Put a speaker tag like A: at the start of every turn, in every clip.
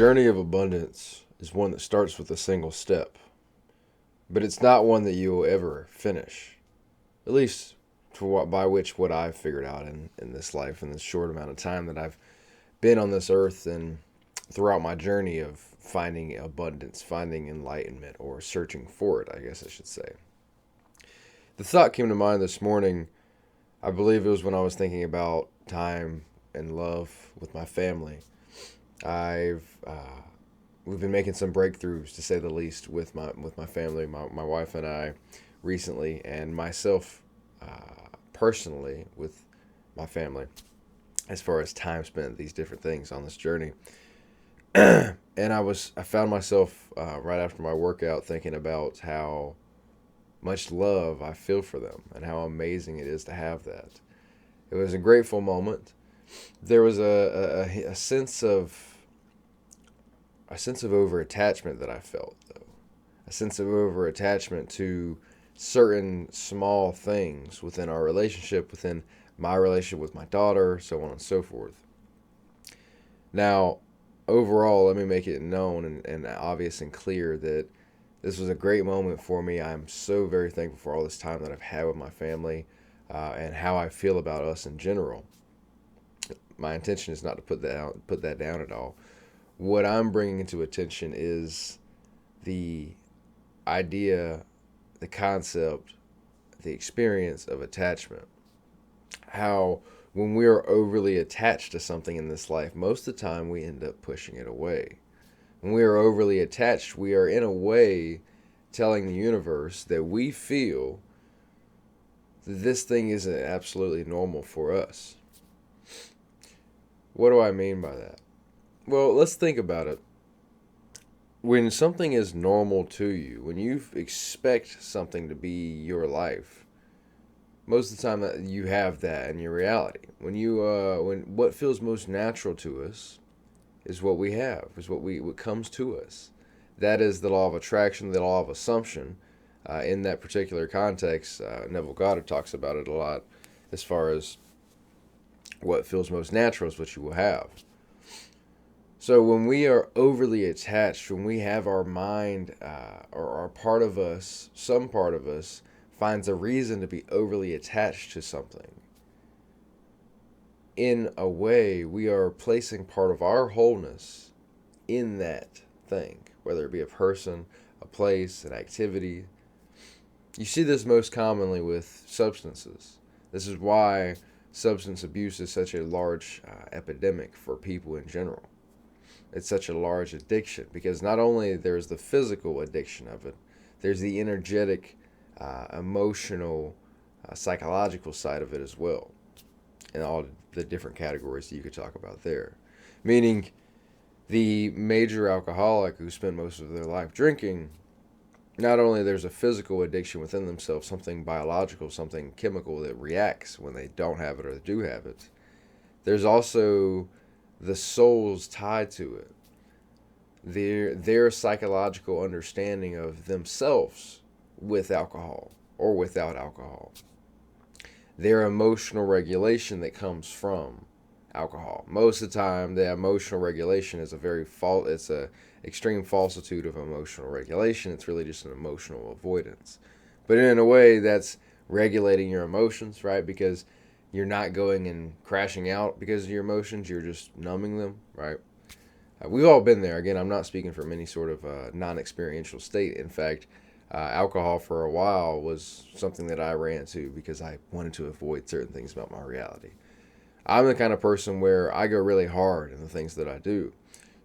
A: journey of abundance is one that starts with a single step, but it's not one that you will ever finish. At least for what I've figured out in this life in this short amount of time that I've been on this earth and throughout my journey of finding abundance, finding enlightenment, or searching for it, I guess I should say. The thought came to mind this morning. I believe it was when I was thinking about time and love with my family. I've we've been making some breakthroughs, to say the least, with my family, my wife and I, recently, and myself personally with my family, as far as time spent these different things on this journey. And I found myself right after my workout thinking about how much love I feel for them and how amazing it is to have that. It was a grateful moment. There was a sense of over attachment that I felt, though. A sense of over attachment to certain small things within our relationship, within my relationship with my daughter, so on and so forth. Now, overall, let me make it known and obvious and clear that this was a great moment for me. I'm so very thankful for all this time that I've had with my family and how I feel about us in general. My intention is not to put that down at all. What I'm bringing into attention is the idea, the concept, the experience of attachment. How when we are overly attached to something in this life, most of the time we end up pushing it away. When we are overly attached, we are in a way telling the universe that we feel that this thing isn't absolutely normal for us. What do I mean by that? Well, let's think about it. When something is normal to you, when you expect something to be your life, most of the time that you have that in your reality. When what feels most natural to us is what we have, is what comes to us. That is the law of attraction, the law of assumption. In that particular context, Neville Goddard talks about it a lot, as far as what feels most natural is what you will have. So when we are overly attached, when we have our mind or our part of us, some part of us, finds a reason to be overly attached to something, in a way, we are placing part of our wholeness in that thing, whether it be a person, a place, an activity. You see this most commonly with substances. This is why substance abuse is such a large epidemic for people in general. It's such a large addiction because not only there's the physical addiction of it, there's the energetic, emotional, psychological side of it as well, and all the different categories that you could talk about there. Meaning, the major alcoholic who spent most of their life drinking, not only there's a physical addiction within themselves, something biological, something chemical that reacts when they don't have it or do have it, there's also the soul's tied to it. Their psychological understanding of themselves with alcohol or without alcohol. Their emotional regulation that comes from alcohol. Most of the time, the emotional regulation is it's a extreme falsitude of emotional regulation. It's really just an emotional avoidance. But in a way, that's regulating your emotions, right? Because you're not going and crashing out because of your emotions. You're just numbing them, right? We've all been there. Again, I'm not speaking from any sort of non-experiential state. In fact, alcohol for a while was something that I ran to because I wanted to avoid certain things about my reality. I'm the kind of person where I go really hard in the things that I do.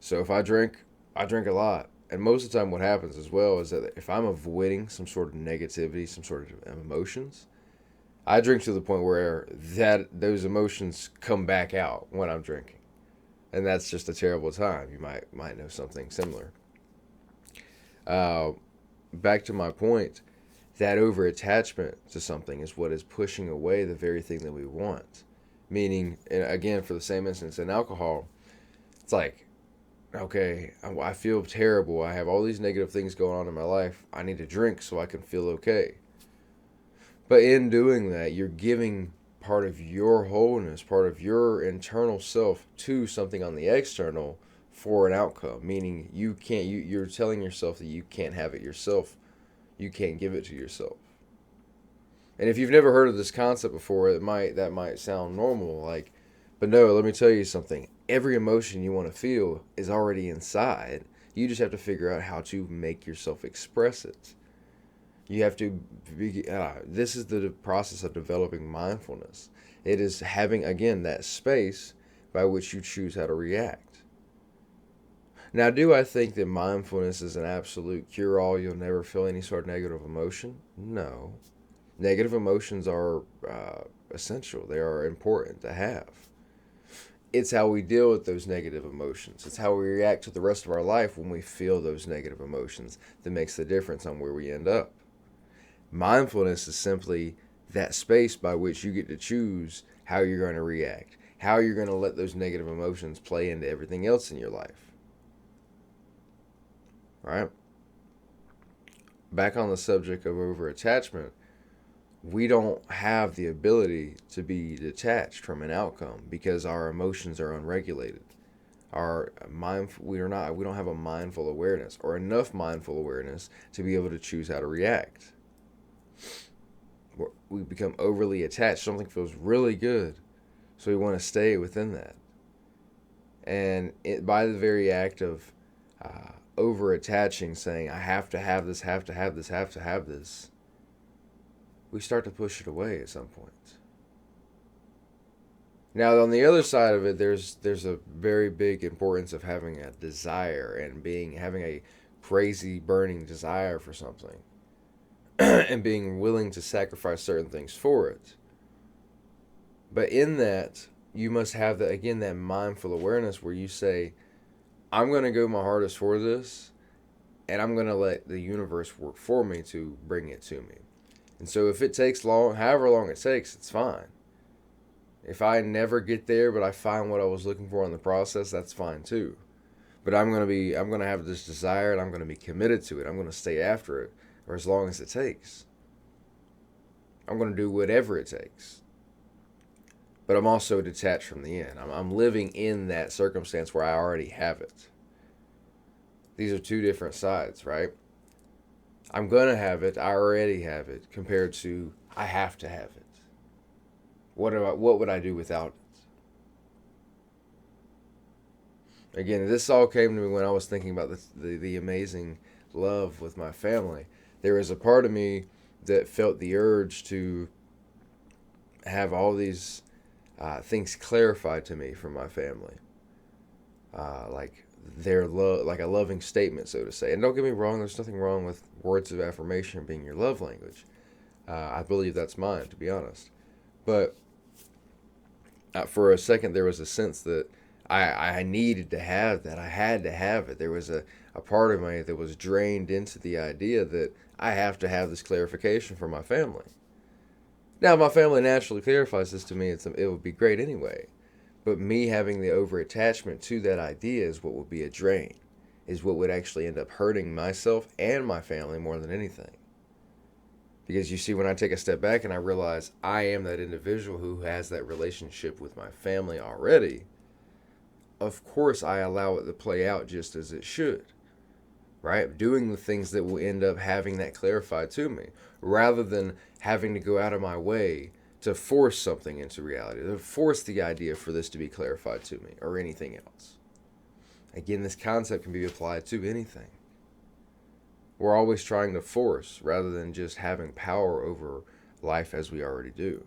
A: So if I drink a lot. And most of the time what happens as well is that if I'm avoiding some sort of negativity, some sort of emotions, I drink to the point where those emotions come back out when I'm drinking. And that's just a terrible time. You might know something similar. Uh, Back to my point, that over attachment to something is what is pushing away the very thing that we want. Meaning, again, for the same instance in alcohol, it's like, okay, I feel terrible. I have all these negative things going on in my life. I need to drink so I can feel okay. But in doing that, you're giving part of your wholeness, part of your internal self to something on the external for an outcome, meaning you're telling yourself that you can't have it yourself. You can't give it to yourself. And if you've never heard of this concept before, that might sound normal, like, but no, let me tell you something. Every emotion you want to feel is already inside. You just have to figure out how to make yourself express it. You have to this is the process of developing mindfulness. It is having, again, that space by which you choose how to react. Now, do I think that mindfulness is an absolute cure-all? You'll never feel any sort of negative emotion? No. Negative emotions are essential. They are important to have. It's how we deal with those negative emotions. It's how we react to the rest of our life when we feel those negative emotions that makes the difference on where we end up. Mindfulness is simply that space by which you get to choose how you're going to react, how you're going to let those negative emotions play into everything else in your life. Right? Back on the subject of over-attachment, we don't have the ability to be detached from an outcome because our emotions are unregulated. We don't have a mindful awareness or enough mindful awareness to be able to choose how to react. We become overly attached. Something feels really good, so we want to stay within that. And by the very act of over attaching, saying, I have to have this, have to have this, have to have this, we start to push it away at some point. Now, on the other side of it, there's a very big importance of having a desire and having a crazy burning desire for something and being willing to sacrifice certain things for it. But in that, you must have that mindful awareness where you say, I'm going to go my hardest for this, and I'm going to let the universe work for me to bring it to me. And so if it takes however long it takes, it's fine. If I never get there, but I find what I was looking for in the process, that's fine too. But I'm going to have this desire, and I'm going to be committed to it. I'm going to stay after it for as long as it takes. I'm going to do whatever it takes. But I'm also detached from the end. I'm living in that circumstance where I already have it. These are two different sides, right? I'm going to have it, I already have it, compared to I have to have it. What would I do without it? Again, this all came to me when I was thinking about the amazing love with my family. There was a part of me that felt the urge to have all these things clarified to me from my family. Like their love, like a loving statement, so to say. And don't get me wrong, there's nothing wrong with words of affirmation being your love language. I believe that's mine, to be honest. But for a second, there was a sense that I needed to have that. I had to have it. There was a part of me that was drained into the idea that I have to have this clarification for my family. Now, if my family naturally clarifies this to me, it would be great anyway. But me having the over-attachment to that idea is what would be a drain, is what would actually end up hurting myself and my family more than anything. Because you see, when I take a step back and I realize I am that individual who has that relationship with my family already, of course I allow it to play out just as it should, right? Doing the things that will end up having that clarified to me, rather than having to go out of my way to force something into reality, to force the idea for this to be clarified to me, or anything else. Again, this concept can be applied to anything. We're always trying to force rather than just having power over life as we already do.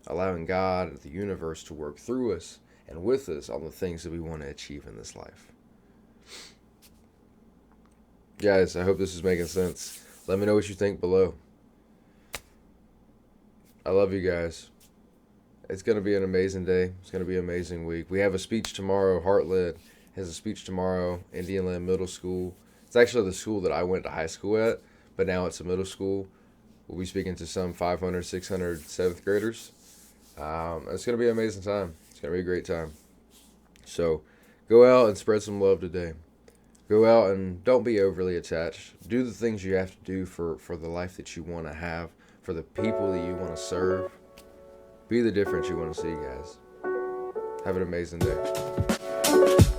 A: Allowing God and the universe to work through us and with us on the things that we want to achieve in this life. Guys, I hope this is making sense. Let me know what you think below. I love you guys. It's going to be an amazing day. It's going to be an amazing week. We have a speech tomorrow. Heartland has a speech tomorrow. Indian Land Middle School. It's actually the school that I went to high school at, but now it's a middle school. We'll be speaking to some 500, 600 7th graders. It's going to be an amazing time. It's going to be a great time. So go out and spread some love today. Go out and don't be overly attached. Do the things you have to do for the life that you want to have, for the people that you want to serve. Be the difference you want to see, guys. Have an amazing day.